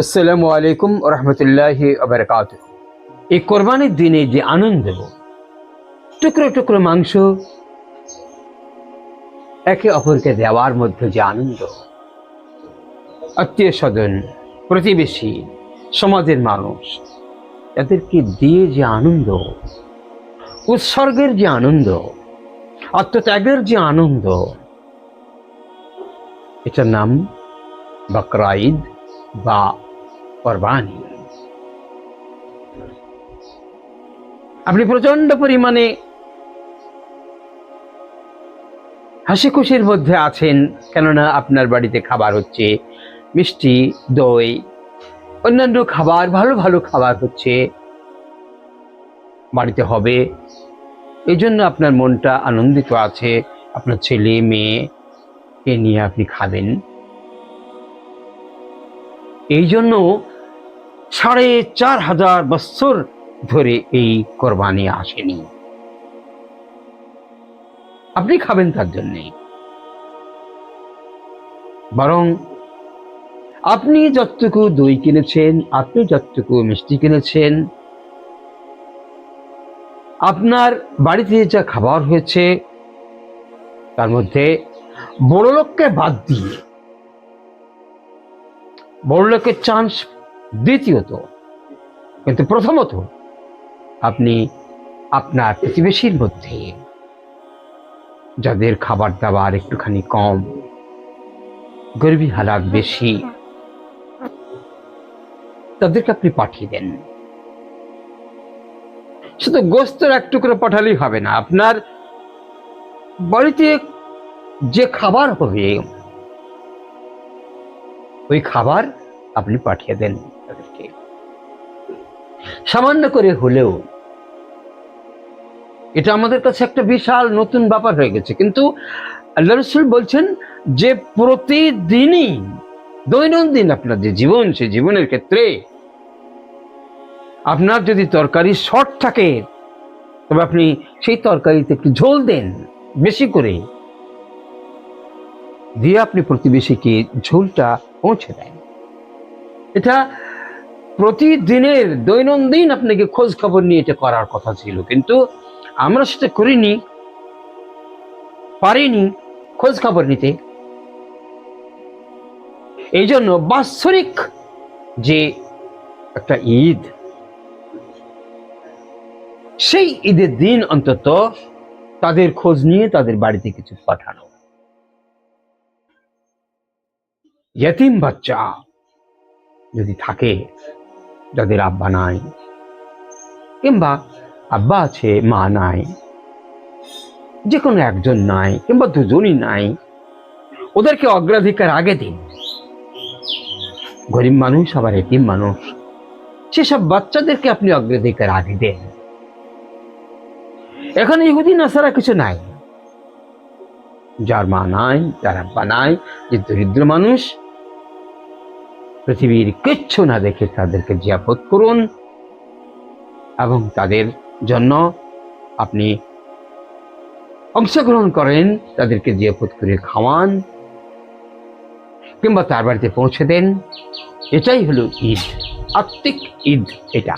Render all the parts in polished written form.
আসসালামু আলাইকুম রহমতুল্লাহি ওয়া এই কোরবানির দিনে যে আনন্দ, টুকরো টুকরো মাংস একে অপরকে দেওয়ার মধ্যে যে আনন্দ, আত্মীয় স্বজন, প্রতিবেশী, সমাজের মানুষ তাদেরকে দিয়ে যে আনন্দ, উৎসর্গের যে আনন্দ, আত্মত্যাগের যে আনন্দ, এটার নাম বকরা ঈদ বা কোরবানি। আপনি প্রচন্ড পরিমাণে হাসি খুশির মধ্যে আছেন, কেননা আপনার বাড়িতে খাবার হচ্ছে, মিষ্টি, দই, অন্যান্য খাবার, ভালো ভালো খাবার হচ্ছে, বাড়িতে হবে। এই জন্য আপনার মনটা আনন্দিত আছে। আপনার ছেলে মেয়েকে নিয়ে আপনি খাবেন। এই জন্য ৪,৫০০ বছর ধরে এই কোরবানি আসেনি। আপনি খাবেন তার জন্যে, বরং আপনি যতটুকু দই কিনেছেন, আপনি যতটুকু মিষ্টি কিনেছেন, আপনার বাড়িতে যা খাবার হয়েছে তার মধ্যে বড় লোককে বাদ দিয়ে, বড় লোকের চান্স দ্বিতীয়ত, কিন্তু প্রথমত আপনি আপনার প্রতিবেশীর মধ্যে যাদের খাবার দাবার একটুখানি কম, গরিবী হালাত বেশি, তাদেরকে আপনি পাঠিয়ে দেন। শুধু গোস্তের এক টুকরো পাঠালেই হবে না, আপনার বাড়িতে যে খাবার হবে ওই খাবার আপনি পাঠিয়ে দেন তাদেরকে, সামান্য করে হলেও। এটা আমাদের কাছে একটা বিশাল নতুন ব্যাপার হয়ে গেছে, কিন্তু আল্লাহ রাসূল বলছেন যে প্রতিদিনই, দৈনন্দিন আপনার যে জীবন, সেই জীবনের ক্ষেত্রে আপনার যদি তরকারি শর্ট থাকে, তবে আপনি সেই তরকারিতে একটু ঝোল দেন বেশি করে, দিয়ে আপনি প্রতিবেশীকে ঝোলটা পৌঁছে দেন। এটা প্রতিদিনের, দৈনন্দিন আপনাকে খোঁজ খবর নিয়ে এটা করার কথা ছিল, কিন্তু আমরা সেটা করিনি, পারিনি খোঁজ খবর নিতে। এই জন্য বাৎসরিক যে একটা ঈদ, সেই ঈদের দিন অন্তত তাদের খোঁজ নিয়ে তাদের বাড়িতে কিছু পাঠানো। ইয়তীম বাচ্চা যদি থাকে, যাদের আব্বা নাই, কিংবা আব্বা আছে মা নাই, যে কোনো একজন নাই কিংবা দুজনই নাই, ওদেরকে অগ্রাধিকার আগে দিন। গরিব মানুষ আবার এতিম মানুষ, সেসব বাচ্চাদেরকে আপনি অগ্রাধিকার আগে দেন। এখানে ইহুদি নাসারা কিছু নাই, যার মা নাই, যার আব্বা নাই, যে দরিদ্র মানুষ, পৃথিবীর কিচ্ছু না দেখে তাদেরকে জিয়াফত করুন, এবং তাদের জন্য আপনি অংশগ্রহণ করেন, তাদেরকে জিয়াফত করে খাওয়ান কিংবা তার বাড়িতে পৌঁছে দেন। এটাই হলো ঈদ, আত্মিক ঈদ। এটা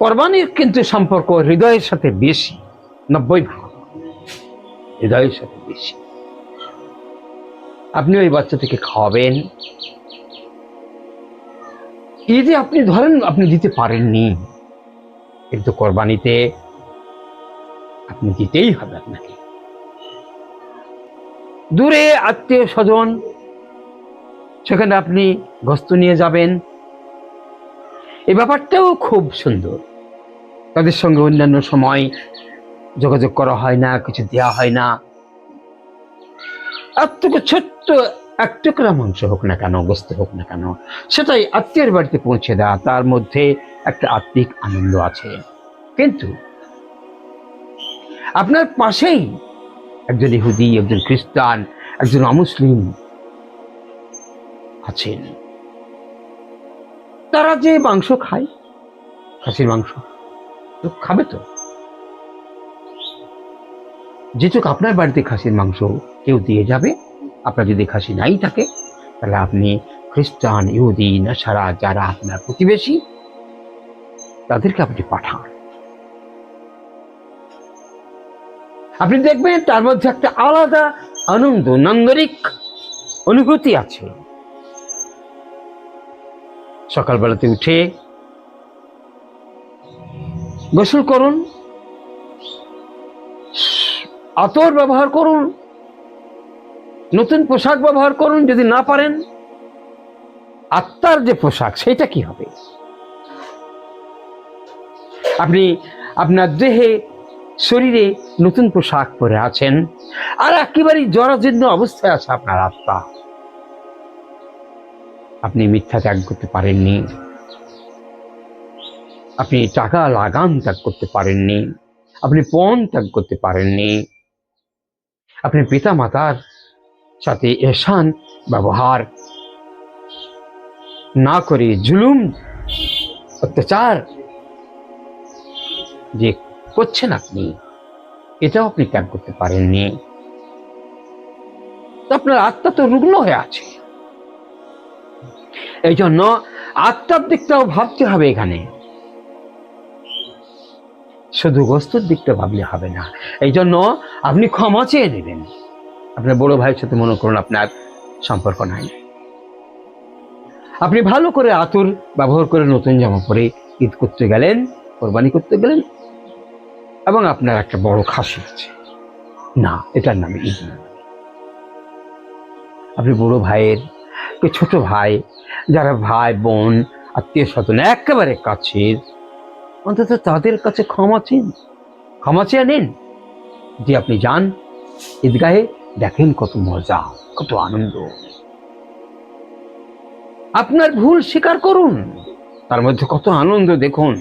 কোরবানির কিন্তু সম্পর্ক হৃদয়ের সাথে বেশি, 90% হৃদয়ের সাথে বেশি। আপনি ওই বাচ্চাটিকে খাওয়াবেন। ঈদে আপনি ধরেন আপনি দিতে পারেননি, কিন্তু কোরবানিতে আপনি দিতেই হবে। আপনাকে দূরে আত্মীয় স্বজন, সেখানে আপনি গোশত নিয়ে যাবেন। এই ব্যাপারটাও খুব সুন্দর। তাদের সঙ্গে অন্যান্য সময় যোগাযোগ করা হয় না, কিছু দেওয়া হয় না। আত্মীয়কে ছোট্ট এক টুকরা মাংস হোক না কেন, গোশত হোক না কেন, সেটাই আত্মীয়ের বাড়িতে পৌঁছে দেওয়া, তার মধ্যে একটা আত্মিক আনন্দ আছে। কিন্তু আপনার পাশেই একজন ইহুদি, একজন খ্রিস্টান, একজন অমুসলিম আছেন, তারা যে মাংস খায়, খাসির মাংস তো খাবে, তো যেটুক আপনার বাড়িতে খাসির মাংস কেউ দিয়ে যাবে। আপনার যদি খাসি নাই থাকে, তাহলে আপনি খ্রিস্টান, ইহুদি, নাসারা যারা আপনার প্রতিবেশী, তাদেরকে আপনি পাঠান। আপনি দেখবেন তার মধ্যে একটা আলাদা আনন্দ, নান্দনিক অনুভূতি আছে। সকালবেলাতে উঠে গোসল করুন, আতর ব্যবহার করুন, নতুন পোশাক ব্যবহার করুন। যদি না পারেন, আত্মার যে পোশাক সেটা কি হবে? আপনি আপনার দেহে, শরীরে নতুন পোশাক পরে আছেন, আর একেবারেই জরাজীর্ণ অবস্থায় আছে আপনার আত্মা। আপনি মিথ্যা ত্যাগ করতে পারেননি, আপনি টাকা লাগান ত্যাগ করতে পারেননি, আপনি পণ ত্যাগ করতে পারেননি, আপনি পিতা মাতার সাথে এহসান ব্যবহার না করে জুলুম, অত্যাচার যে করছেন আপনি, এটাও আপনি ত্যাগ করতে পারেননি। আপনার আত্মা তো রুগ্ন হয়ে আছে। এই জন্য আত্মার দিকটাও ভাবতে হবে। এখানে শুধু গোস্তের দিকটা ভাবলে হবে না। এই জন্য আপনি ক্ষমা চেয়ে নেবেন। আপনার বড় ভাইয়ের সাথে মনে করুন আপনার সম্পর্ক নাই, আপনি ভালো করে আতর ব্যবহার করে নতুন জামা পরে ঈদ করতে গেলেন, কোরবানি করতে গেলেন, এবং আপনার একটা বড় খাসি আছে, না, এটার নামে ঈদ না। আপনি বড় ভাইয়ের, ছোট ভাই, যারা ভাই বোন, আত্মীয় স্বজন একেবারে কাছের, অন্তত তাদের কাছে ক্ষমা চেয়ে নিন। যে আপনি যান ঈদগাহে, দেখেন কত মজা, কত আনন্দ। আপনার ভুল স্বীকার করুন, তার মধ্যে কত আনন্দ দেখুন।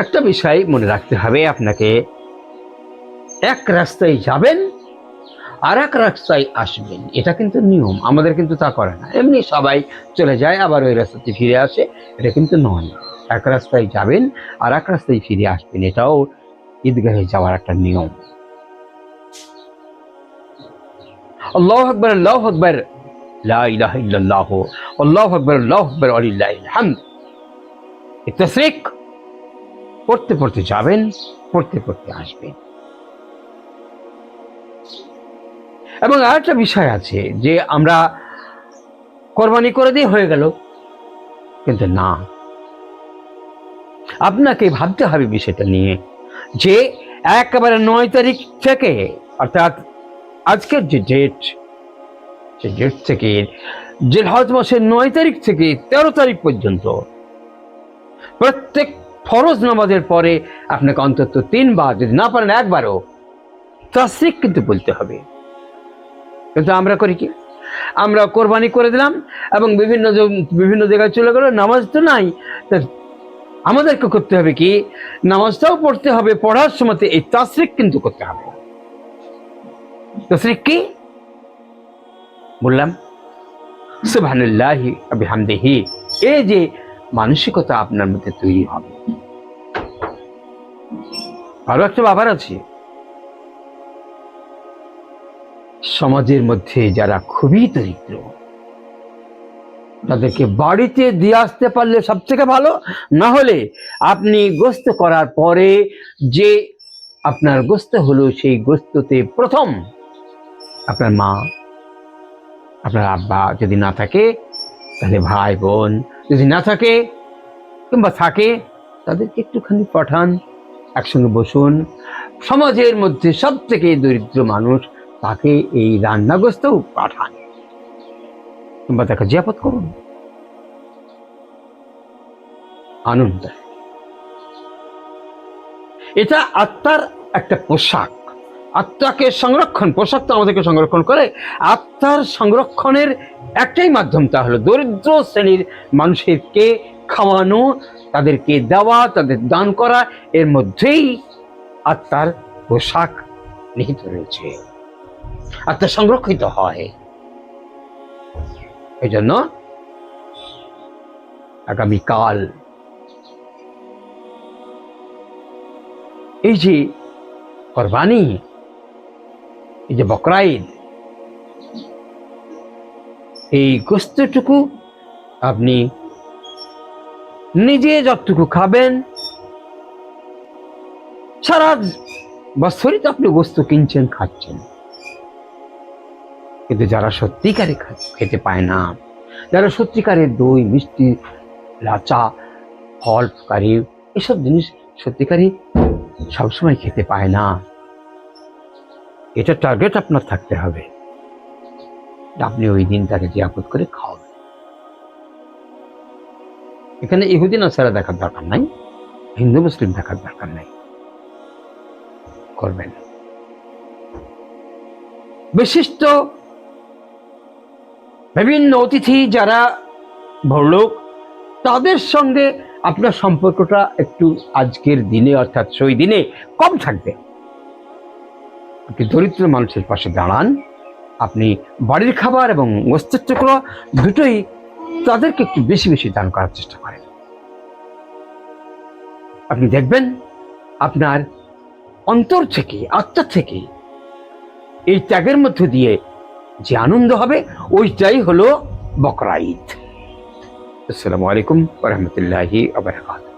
একটা বিষয় মনে রাখতে হবে, আপনাকে এক রাস্তায় যাবেন আর এক রাস্তায় আসবেন, এটা কিন্তু নিয়ম। আমাদের কিন্তু তা করে না, এমনি সবাই চলে যায় আবার ওই রাস্তাতে ফিরে আসে, এটা কিন্তু নয়। এক রাস্তায় যাবেন আর এক রাস্তায় ফিরে আসবেন, এটাও ঈদগাহে যাওয়ার একটা নিয়ম। আল্লাহু আকবার, আল্লাহু আকবার, লা ইলাহা ইল্লাল্লাহ, আল্লাহু আকবার, আল্লাহু আকবার, ওয়ালিল্লাহিল হামদ। তাসবিহ পড়তে পড়তে যাবেন, পড়তে পড়তে আসবেন। এবং আরেকটা বিষয় আছে যে আমরা কোরবানি করে দিয়ে হয়ে গেল, কিন্তু না, আপনাকে ভাবতে হবে বিষয়টা নিয়ে, যে একেবারে 9 তারিখ থেকে, অর্থাৎ আজকের যে ডেট, সে ডেট থেকে জিলহজ মাসের 9 তারিখ থেকে 13 তারিখ পর্যন্ত প্রত্যেক ফরজ নামাজের পরে আপনাকে অন্তত 3 বার, যদি না পারেন একবারও, তাসবিহ কিন্তু বলতে হবে। কিন্তু আমরা করি কি, আমরা কোরবানি করে দিলাম এবং বিভিন্ন জায়গায় চলে গেল, নামাজ তো নাই। আমাদেরকে করতে হবে কি, নামাজটাও পড়তে হবে, পড়ার সময় এই তাসবিহ কিন্তু করতে হবে। তাসবিহ কি বললাম? সুবহানাল্লাহি ওয়া বিহামদিহি। এই যে মানসিকতা আপনার মধ্যে তৈরি হবে। আরো একটা ব্যাপার আছে, সমাজের মধ্যে যারা খুবই দরিদ্র, তাদেরকে বাড়িতে দিয়ে আসতে পারলে সব থেকে ভালো। না হলে আপনি গোস্ত করার পরে যে আপনার গোস্ত হলো, সেই গোস্ততে প্রথম আপনার মা, আপনার আব্বা যদি না থাকে, তাহলে ভাই বোন যদি না থাকে, কিংবা থাকে, তাদেরকে একটুখানি পাঠান, একসঙ্গে বসুন। সমাজের মধ্যে সব থেকে দরিদ্র মানুষ, তাকে এই রান্নাগ্রস্তও পাঠান, কিংবা তাকে জিয়াফত করুন। আনন্দ, এটা আত্মার একটা পোশাক। আত্মাকে সংরক্ষণ, পোশাক তো আমাদেরকে সংরক্ষণ করে, আত্মার সংরক্ষণের একটাই মাধ্যম, তা হলো দরিদ্র শ্রেণীর মানুষেরকে খাওয়ানো, তাদেরকে দেওয়া, তাদের দান করা। এর মধ্যেই আত্মার পোশাক নিহিত রয়েছে, আত্মা সংরক্ষিত হয়। এই জন্য আগামীকাল এই যে কোরবানি, এই যে বকরা ঈদ, এই গোস্তটুকু আপনি নিজে যতটুকু খাবেন, সারা বছরই তো আপনি গোস্ত কিনছেন, খাচ্ছেন, কিন্তু যারা সত্যিকারে খেতে পায় না, যারা সত্যিকারের দই, মিষ্টি, লাচা, ফল, কারি, এসব জিনিস সত্যিকারই সবসময় খেতে পায় না, এটা টার্গেট আপনার থাকতে হবে। আপনি ওই দিন তাকে জিয়াফত করে খাওয়াবেন। এখানে ইহুদি নাসারা দেখার দরকার নাই, হিন্দু মুসলিম দেখার দরকার নাই, করবেন। বিশিষ্ট বিভিন্ন অতিথি যারা বড়লোক, তাদের সঙ্গে আপনার সম্পর্কটা একটু আজকের দিনে, অর্থাৎ সেই দিনে কম থাকবে। আপনি দরিদ্র মানুষের পাশে দাঁড়ান, আপনি বাড়ির খাবার এবং গোস্তের টুকরো দুটোই তাদেরকে একটু বেশি বেশি দান করার চেষ্টা করেন। আপনি দেখবেন আপনার অন্তর থেকে, আত্মা থেকে এই ত্যাগের মধ্য দিয়ে যে আনন্দ হবে, ওইটাই হলো বকরা ঈদ। আসসালামু আলাইকুম ওয়া রাহমাতুল্লাহি ওয়া বারাকাতুহু।